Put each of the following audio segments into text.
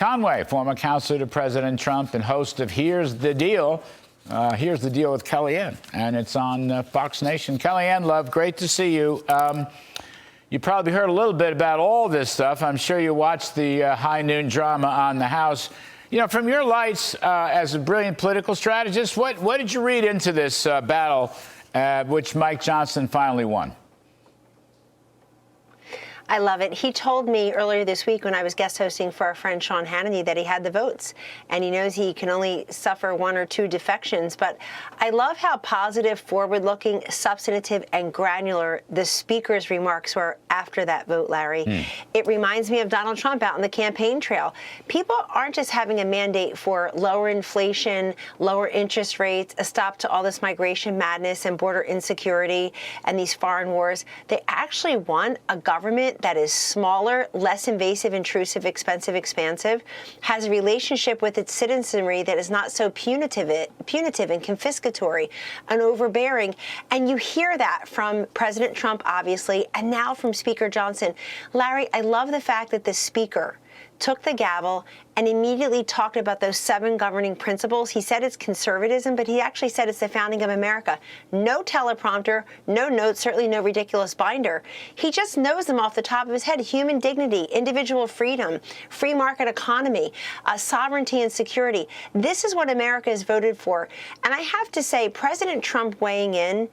Conway, former counselor to President Trump and host of Here's the Deal. Here's the Deal with Kellyanne, and it's on Fox Nation. Kellyanne, love, great to see you. You probably heard a little bit about all this stuff. I'm sure you watched the high noon drama on the House. You know, from your lights as a brilliant political strategist, what did you read into this battle, which Mike Johnson finally won? I love it. He told me earlier this week when I was guest hosting for our friend Sean Hannity that he had the votes, and he knows he can only suffer one or two defections. But I love how positive, forward-looking, substantive, and granular the speaker's remarks were after that vote, Larry. It reminds me of Donald Trump out on the campaign trail. People aren't just having a mandate for lower inflation, lower interest rates, a stop to all this migration madness and border insecurity and these foreign wars. They actually want a government that is smaller, less invasive, intrusive, expensive, expansive, has a relationship with its citizenry that is not so punitive and confiscatory and overbearing. And you hear that from President Trump, obviously, and now from Speaker Johnson. Larry, I love the fact that the Speaker took the gavel and immediately talked about those 7 governing principles. He said it's conservatism, but he actually said it's the founding of America. No teleprompter, no notes, certainly no ridiculous binder. He just knows them off the top of his head. Human dignity, individual freedom, free market economy, sovereignty and security. This is what America has voted for. And I have to say, President Trump weighing in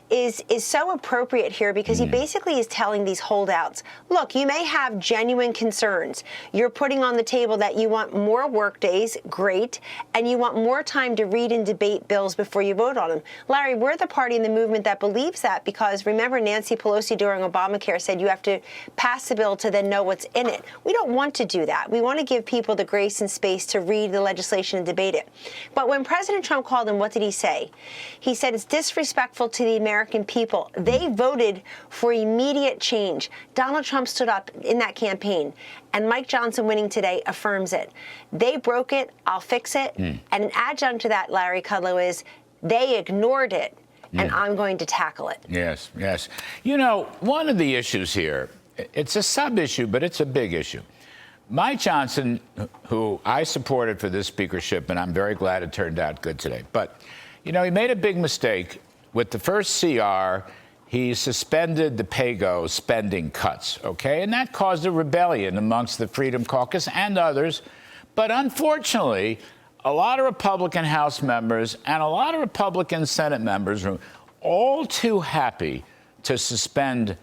is so appropriate here because he basically is telling these holdouts, look, you may have genuine concerns. You're putting on the table that you want more work days, great, and you want more time to read and debate bills before you vote on them. Larry, we're the party in the movement that believes that because remember Nancy Pelosi during Obamacare said you have to pass the bill to then know what's in it. We don't want to do that. We want to give people the grace and space to read the legislation and debate it. But when President Trump called him, what did he say? He said it's disrespectful to the American people. They voted for immediate change. Donald Trump stood up in that campaign, and Mike Johnson winning today affirms it. They broke it, I'll fix it. And an adjunct to that, Larry Kudlow, is they ignored it, and I'm going to tackle it. Yes, yes. You know, one of the issues here, it's a sub-issue, but it's a big issue. Mike Johnson, who I supported for this speakership, and I'm very glad it turned out good today. But, you know, he made a big mistake. With the first CR, he suspended the PAYGO spending cuts, okay? And that caused a rebellion amongst the Freedom Caucus and others. But unfortunately, a lot of Republican House members and a lot of Republican Senate members were all too happy to suspend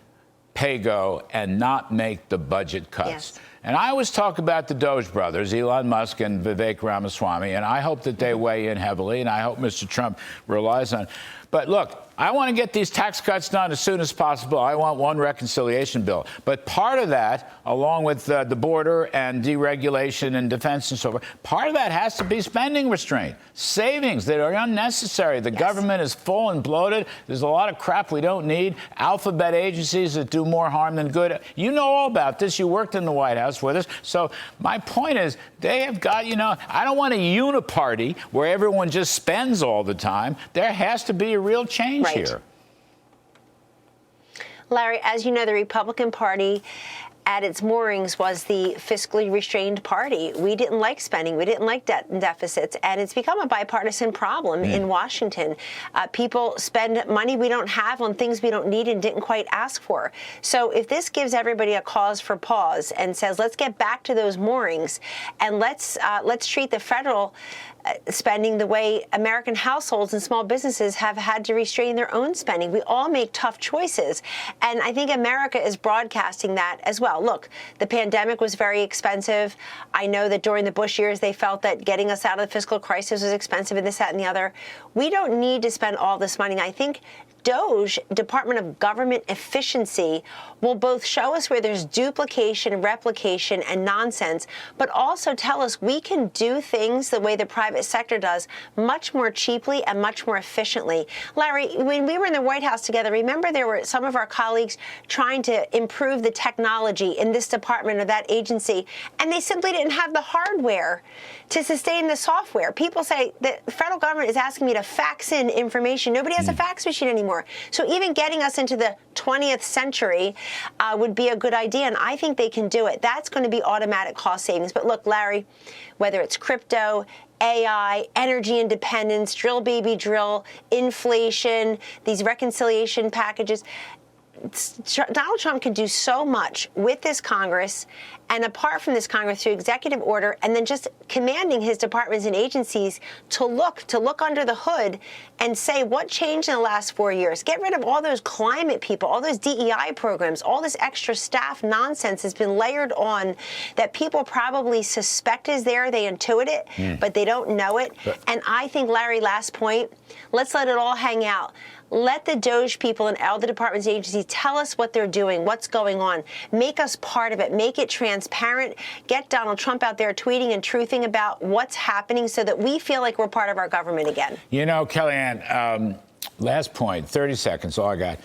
PAYGO and not make the budget cuts. Yes. And I always talk about the Doge brothers, Elon Musk and Vivek Ramaswamy, and I hope that they weigh in heavily, and I hope Mr. Trump relies on it. But look, I want to get these tax cuts done as soon as possible. I want one reconciliation bill. But part of that, along with the border and deregulation and defense and so forth, part of that has to be spending restraint, savings that are unnecessary. The government is full and bloated. There's a lot of crap we don't need, alphabet agencies that do more harm than good. You know all about this. You worked in the White House with us. So my point is they have got, you know, I don't want a uniparty where everyone just spends all the time. There has to be a real change here. Larry, as you know, the Republican Party at its moorings was the fiscally restrained party. We didn't like spending. We didn't like debt and deficits. And it's become a bipartisan problem in Washington. People spend money we don't have on things we don't need and didn't quite ask for. So if this gives everybody a cause for pause and says, let's get back to those moorings and let's treat the federal spending the way American households and small businesses have had to restrain their own spending. We all make tough choices. And I think America is broadcasting that as well. Look, the pandemic was very expensive. I know that during the Bush years, they felt that getting us out of the fiscal crisis was expensive and this, that, and the other. We don't need to spend all this money. I think DOGE, Department of Government Efficiency, will both show us where there's duplication, replication, and nonsense, but also tell us we can do things the way the private sector does much more cheaply and much more efficiently. Larry, when we were in the White House together, remember there were some of our colleagues trying to improve the technology in this department or that agency, and they simply didn't have the hardware to sustain the software. People say the federal government is asking me to fax in information. Nobody has a fax machine anymore. anymore. So even getting us into the 20th century would be a good idea, and I think they can do it. That's going to be automatic cost savings. But look, Larry, whether it's crypto, AI, energy independence, drill baby drill, inflation, these reconciliation packages, Donald Trump can do so much with this Congress and apart from this Congress through executive order, and then just commanding his departments and agencies to look under the hood and say what changed in the last 4 years. Get rid of all those climate people, all those DEI programs, all this extra staff nonsense has been layered on that people probably suspect is there. They intuit it, but they don't know it. And I think, Larry, last point, let's let it all hang out. Let the Doge people and all the departments and agencies tell us what they're doing, what's going on. Make us part of it. Make it transparent. Get Donald Trump out there tweeting and truthing about what's happening so that we feel like we're part of our government again. You know, Kellyanne, last point, 30 seconds, all I got.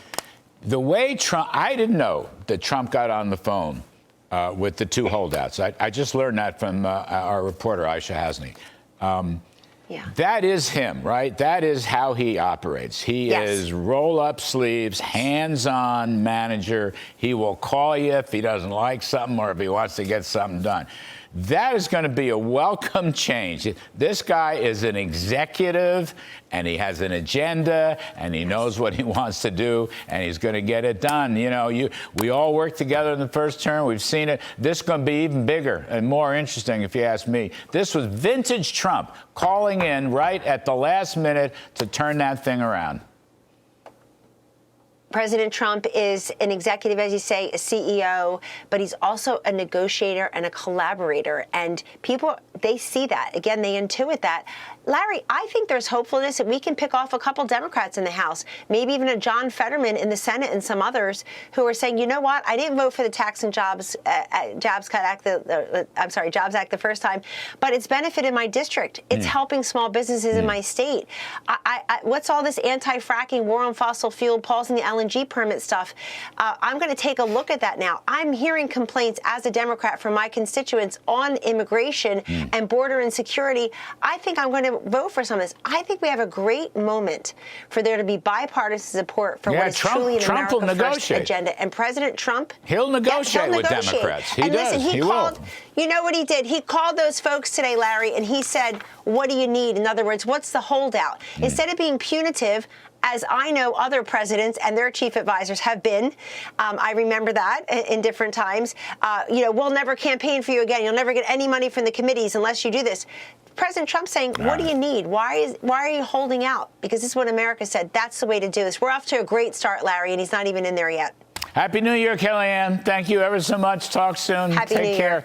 The way Trump, I didn't know that Trump got on the phone with the two holdouts. I just learned that from our reporter, Aisha Hasni. Yeah. That is him, right? That is how he operates. He is roll up sleeves, hands-on manager. He will call you if he doesn't like something or if he wants to get something done. That is going to be a welcome change. This guy is an executive, and he has an agenda, and he knows what he wants to do, and he's going to get it done. You know, we all worked together in the first term. We've seen it. This is going to be even bigger and more interesting, if you ask me. This was vintage Trump calling in right at the last minute to turn that thing around. President Trump is an executive, as you say, a CEO, but he's also a negotiator and a collaborator. And people, they see that. Again, they intuit that. Larry, I think there's hopefulness that we can pick off a couple Democrats in the House, maybe even a John Fetterman in the Senate and some others who are saying, you know what, I didn't vote for the Tax and Jobs Jobs Act the first time, but it's benefited my district. It's helping small businesses in my state. What's all this anti-fracking, war on fossil fuel, pausing the LNG permit stuff? I'm going to take a look at that now. I'm hearing complaints as a Democrat from my constituents on immigration and border insecurity. I think I'm going to vote for some of this. I think we have a great moment for there to be bipartisan support for what is truly an America First agenda. And President Trump, he'll negotiate with Democrats. He does. Listen, he will. You know what he did? He called those folks today, Larry, and he said, what do you need? In other words, what's the holdout? Instead of being punitive, as I know other presidents and their chief advisors have been, I remember that in different times, we'll never campaign for you again. You'll never get any money from the committees unless you do this. President Trump saying, what do you need? Why are you holding out? Because this is what America said. That's the way to do this. We're off to a great start, Larry, and he's not even in there yet. Happy New Year, Kellyanne. Thank you ever so much. Talk soon. Happy New Year. Take care.